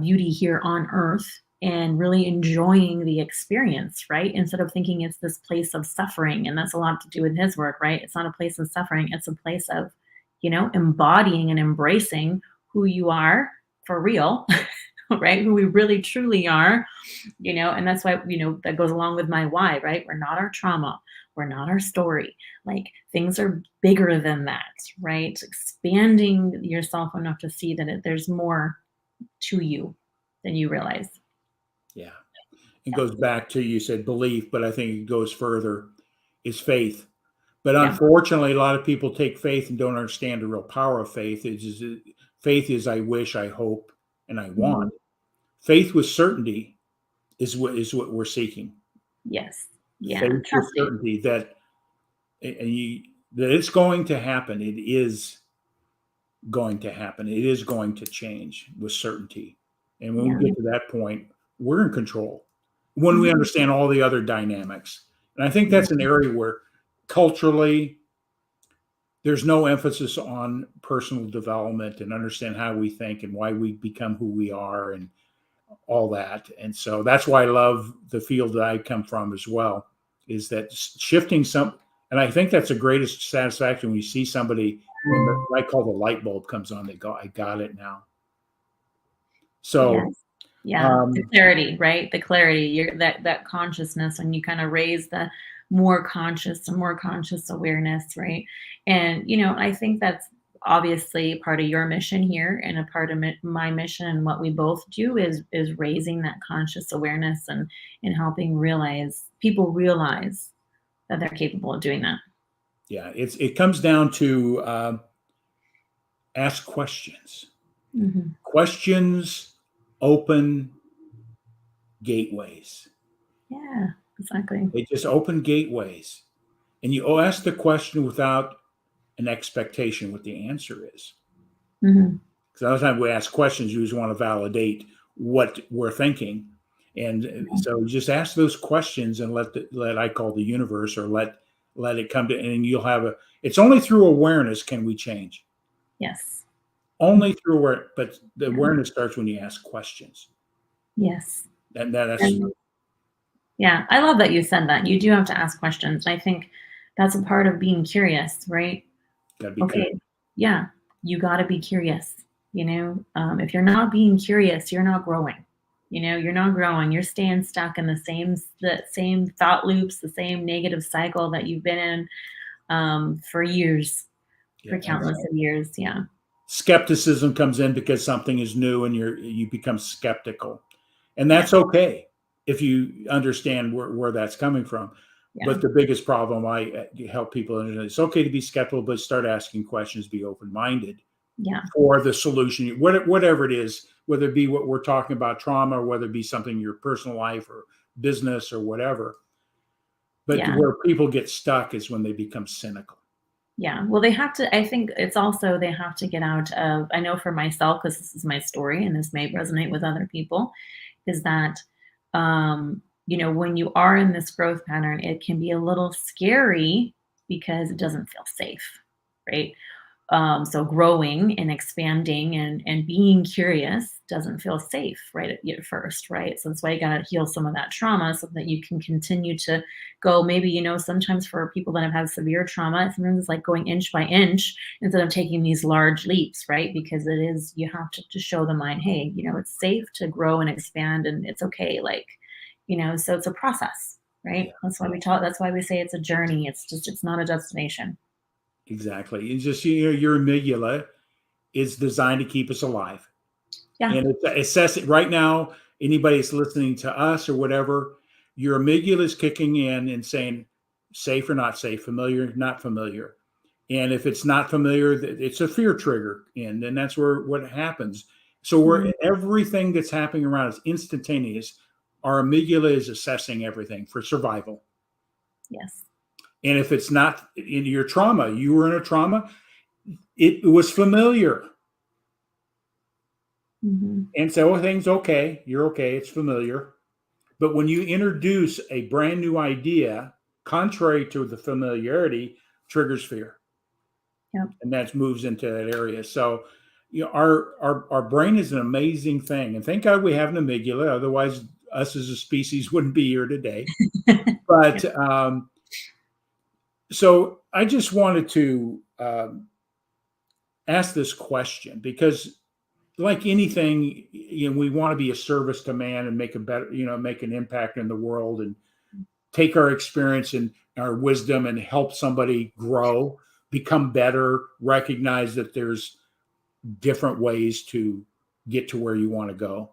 beauty here on earth and really enjoying the experience, right? Instead of thinking it's this place of suffering. And that's a lot to do with his work, right? It's not a place of suffering, it's a place of, embodying and embracing who you are for real, right? Who we really truly are, and that's why, that goes along with my why, right? We're not our trauma. We're not our story. Like things are bigger than that, right? Expanding yourself enough to see that there's more to you than you realize. Yeah. It Yeah. goes back to, you said belief, but I think it goes further, is faith. But Yeah. unfortunately, a lot of people take faith and don't understand the real power of faith. Faith is I wish, I hope, and I Mhm. want. Faith with certainty is what we're seeking. Yes. Yeah. Face with Trusting. certainty that that it's going to happen. It is going to happen. It is going to change with certainty. And when we Yeah. get to that point, we're in control when we Mhm. understand all the other dynamics. And I think Yeah. that's an area where culturally there's no emphasis on personal development and understand how we think and why we become who we are and all that. And so that's why I love the field that I come from as well, is that shifting some, and I think that's the greatest satisfaction when you see somebody, when what I call the light bulb comes on, they go, I got it now. So, Yes. Yeah. The um, clarity, right? The clarity, that consciousness when you kind of raise the more conscious awareness, right? And, I think that's obviously part of your mission here and a part of my mission and what we both do is raising that conscious awareness and helping people realize that they're capable of doing that. yeah, it comes down to ask questions. Hmm. Questions open gateways. Yeah, exactly. They just open gateways. And you ask the question without an expectation what the answer is. Hmm. Because other times we ask questions, you just want to validate what we're thinking. And so you just ask those questions and let I call the universe or let it come to, and you'll have it's only through awareness can we change. Yes. Only through awareness, but the Yeah. awareness starts when you ask questions. Yes. And that's And yeah, I love that you said that. You do have to ask questions. I think that's a part of being curious, right? gotta be curious. Okay, yeah, you got to be curious. If you're not being curious, you're not growing. You're not growing. You're staying stuck in the same thought loops, the same negative cycle that you've been in for years, Yeah. for And countless of years. Yeah, skepticism comes in because something is new and you become skeptical. And yeah, that's okay if you understand where that's coming from. yeah, But the biggest problem I help people understand, it's okay to be skeptical, but start asking questions, be open-minded yeah, for the solution, whatever it is, whether it be what we're talking about, trauma, or whether it be something in your personal life or business or whatever. But yeah. where people get stuck is when they become cynical. Yeah. Well, I think it's also they have to get out of, I know for myself, because this is my story and this may resonate with other people, is that, when you are in this growth pattern, it can be a little scary because it doesn't feel safe, right? So growing and expanding and being curious doesn't feel safe right at first, right? So that's why you got to heal some of that trauma so that you can continue to go. Maybe, sometimes for people that have had severe trauma, sometimes it's like going inch by inch instead of taking these large leaps, right? Because you have to show the mind, hey, it's safe to grow and expand and it's okay. So it's a process, Yeah, right? That's why we say it's a journey. It's not a destination. exactly. It's just, your amygdala is designed to keep us alive. Yeah. And it's assessing right now, anybody that's listening to us or whatever, your amygdala is kicking in and saying, safe or not safe, familiar, not familiar. And if it's not familiar, it's a fear trigger. And then that's where what happens. So Mhm. everything that's happening around is instantaneous. Our amygdala is assessing everything for survival. Yes. And if it's not in your trauma, you were in a trauma, it was familiar. Mhm. And so everything's okay. You're okay. It's familiar. But when you introduce a brand new idea, contrary to the familiarity, triggers fear, Yep. and that moves into that area. So, our brain is an amazing thing, and thank God we have an amygdala. Otherwise, us as a species wouldn't be here today. But Yep. so I just wanted to ask this question because like anything, we want to be a service to man and make a better, make an impact in the world and take our experience and our wisdom and help somebody grow, become better, recognize that there's different ways to get to where you want to go.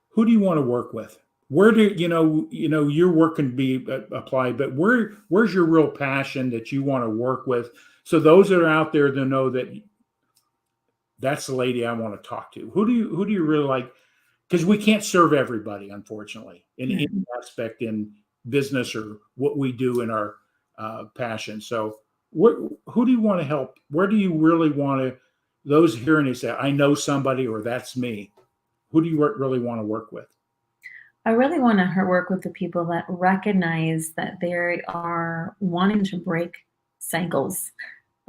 Who do you want to work with? Where do your work can be applied, but where's your real passion that you want to work with? So those that are out there to know that that's the lady I want to talk to. Who do you really like? because we can't serve everybody, unfortunately, in any Right. aspect in business or what we do in our passion. So, who do you want to help? Where do you really want to? Those hearing you say, "I know somebody," or "That's me." Who do you really want to work with? I really want to work with the people that recognize that they are wanting to break cycles,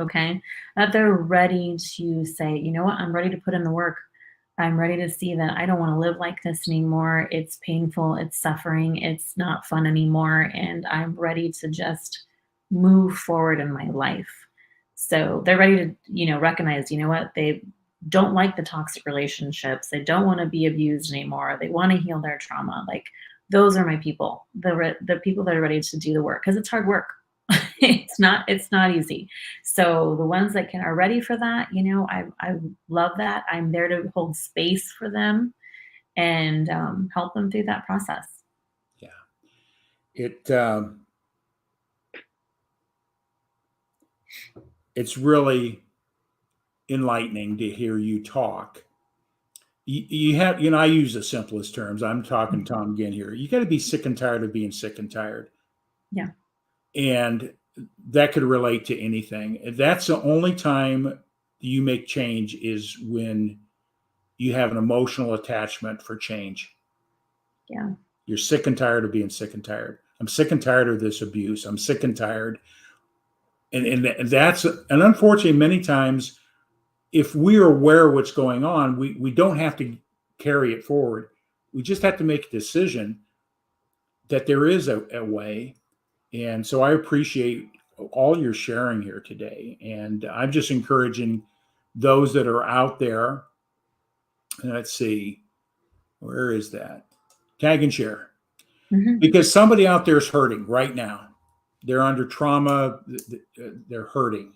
okay? That they're ready to say, you know what, I'm ready to put in the work. I'm ready to see that I don't want to live like this anymore. It's painful, it's suffering, it's not fun anymore. And I'm ready to just move forward in my life. So they're ready to, recognize, you know what, they don't like the toxic relationships. They don't want to be abused anymore. They want to heal their trauma. Like those are my people, the people that are ready to do the work because it's hard work. It's not easy. So the ones that are ready for that, I love that. I'm there to hold space for them and help them through that process. Yeah, it it's really enlightening to hear you talk. You have, I use the simplest terms. I'm talking Tom again here. You got to be sick and tired of being sick and tired. Yeah. And that could relate to anything. That's the only time you make change is when you have an emotional attachment for change. Yeah. You're sick and tired of being sick and tired. I'm sick and tired of this abuse. I'm sick and tired. And that's, and unfortunately, many times, if we're aware of what's going on, we don't have to carry it forward. We just have to make a decision that there is a way. And so I appreciate all your sharing here today. And I'm just encouraging those that are out there. Let's see, where is that? Tag and share. Hmm. Because somebody out there is hurting right now. They're under trauma, they're hurting.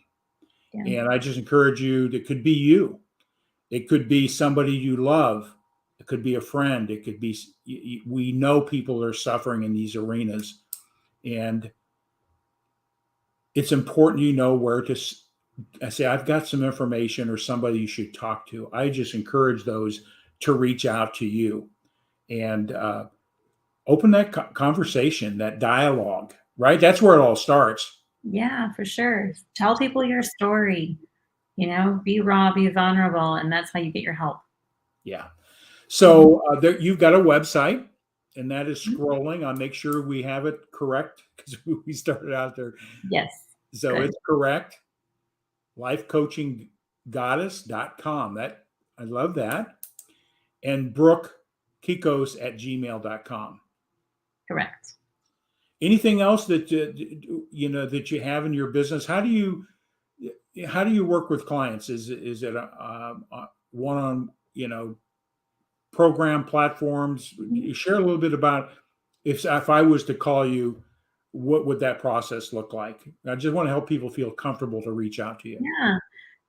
Yeah. And I just encourage you, it could be you. It could be somebody you love. It could be a friend. It could be, we know people are suffering in these arenas. And it's important you know where to. I say, I've got some information or somebody you should talk to. I just encourage those to reach out to you and open that conversation, that dialogue, right? That's where it all starts. Yeah, for sure. Tell people your story, be raw, be vulnerable, and that's how you get your help. Yeah. Mhm. So you've got a website, and that is scrolling. I'll make sure we have it correct because we started out there. Yes. So Good. it's correct. Lifecoachinggoddess.com. That I love that. And Brooke Kekos at gmail.com. Correct. Anything else that that you have in your business? How do you work with clients? Is it a one on program platforms? Mhm. You share a little bit about if I was to call you, what would that process look like? I just want to help people feel comfortable to reach out to you. Yeah.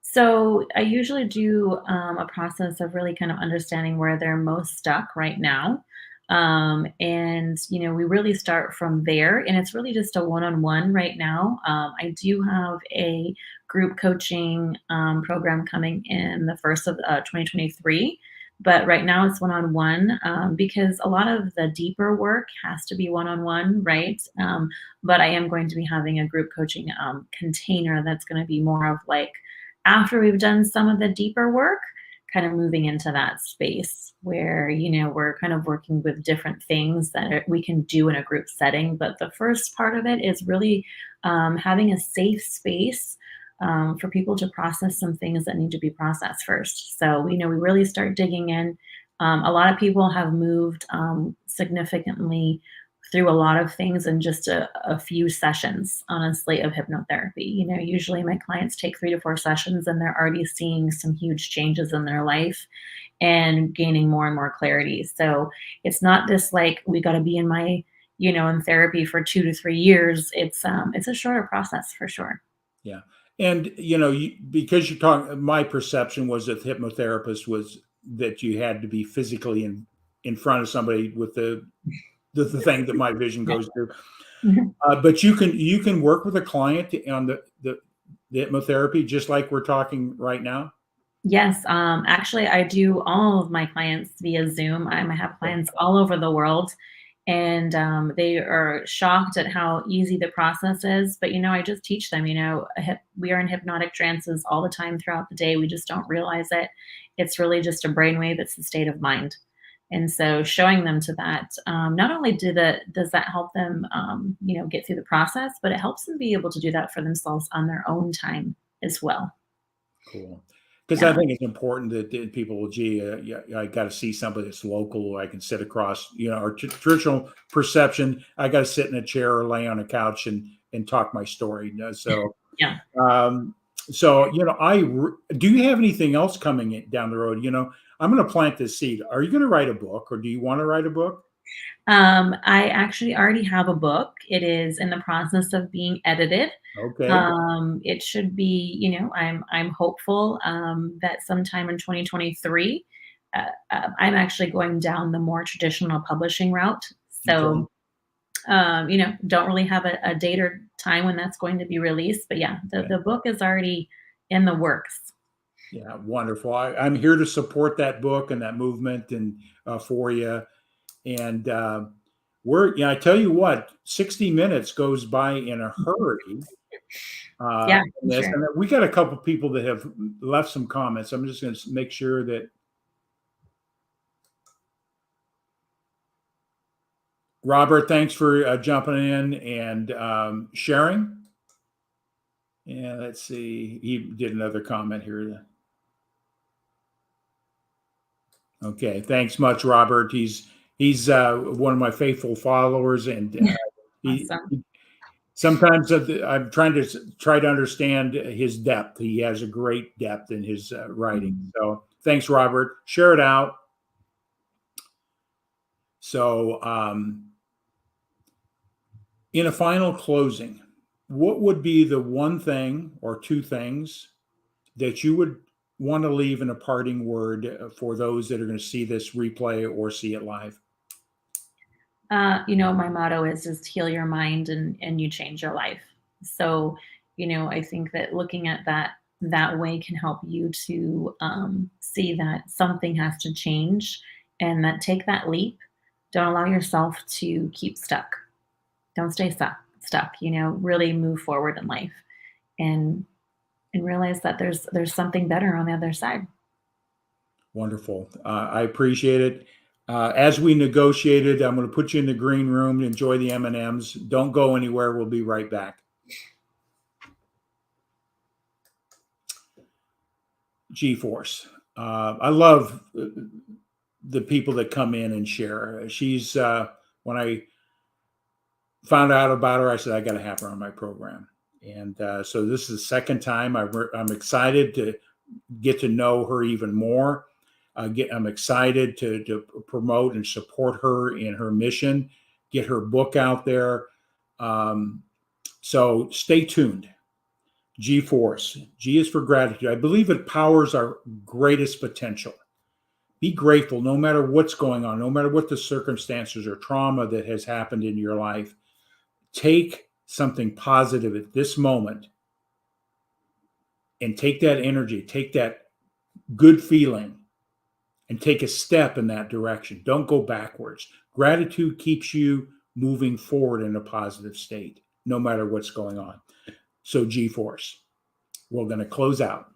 So I usually do a process of really kind of understanding where they're most stuck right now. And, we really start from there. And it's really just a one on one right now. I do have a group coaching program coming in the first of 2023. But right now it's one on one because a lot of the deeper work has to be one on one, right? But I am going to be having a group coaching container that's going to be more of like, after we've done some of the deeper work, kind of moving into that space where, we're kind of working with different things that we can do in a group setting. But the first part of it is really having a safe space for people to process some things that need to be processed first. So, we really start digging in. A lot of people have moved significantly through a lot of things in just a few sessions, honestly, of hypnotherapy. Usually my clients take 3 to 4 sessions and they're already seeing some huge changes in their life and gaining more and more clarity. So it's not this like we got to be in my, in therapy for 2 to 3 years. It's a shorter process for sure. Yeah. And, because you're talking, my perception was that hypnotherapist was that you had to be physically in front of somebody with the thing that my vision Yeah. goes through. Mhm. But you can work with a client on the hypnotherapy, just like we're talking right now. Yes, actually, I do all of my clients via Zoom. I have clients all over the world, and they are shocked at how easy the process is. But I just teach them. We are in hypnotic trances all the time throughout the day. We just don't realize it. It's really just a brainwave. It's a state of mind. And so, showing them to that, not only does that help them, get through the process, but it helps them be able to do that for themselves on their own time as well. Cool. Because I Yeah. think it's important that people, well, gee, yeah, I got to see somebody that's local who I can sit across, our traditional perception. I got to sit in a chair or lay on a couch and talk my story. Yeah. Um, do you have anything else coming down the road? I'm going to plant this seed. Are you going to write a book, or do you want to write a book? I actually already have a book. It is in the process of being edited. Okay. It should be, I'm hopeful that sometime in 2023, I'm actually going down the more traditional publishing route. Okay. So, don't really have a date or time when that's going to be released. But yeah, the, Okay. the book is already in the works. Yeah, wonderful. I'm here to support that book and that movement and for you. And I tell you what, 60 minutes goes by in a hurry. Yeah, In for this, sure. and we got a couple people that have left some comments. I'm just going to make sure that Robert, thanks for jumping in and sharing. And let's see, he did another comment here. Okay, thanks much, Robert. He's one of my faithful followers, and he Awesome. sometimes I'm try to understand his depth. He has a great depth in his writing. Mhm. So thanks, Robert. Share it out. So, in a final closing, what would be the one thing or two things that you would want to leave in a parting word for those that are going to see this replay or see it live? My motto is just heal your mind and you change your life. So, I think that looking at that way can help you to see that something has to change and that take that leap. Don't allow yourself to keep stuck. Don't stay stuck, really move forward in life and realize that there's something better on the other side. Wonderful. I appreciate it. As we negotiated, I'm going to put you in the green room. Enjoy the M&Ms. Don't go anywhere. We'll be right back. GForce. I love the people that come in and share. She's when I found out about her, I said I got to have her on my program, and so this is the second time. I'm excited to get to know her even more. I'm excited to promote and support her in her mission, get her book out there. Um, so stay tuned. GForce. G is for gratitude. I believe it powers our greatest potential. Be grateful no matter what's going on, no matter what the circumstances or trauma that has happened in your life. Take something positive at this moment and take that energy, take that good feeling and take a step in that direction. Don't go backwards. Gratitude keeps you moving forward in a positive state, no matter what's going on. So, GForce, we're going to close out.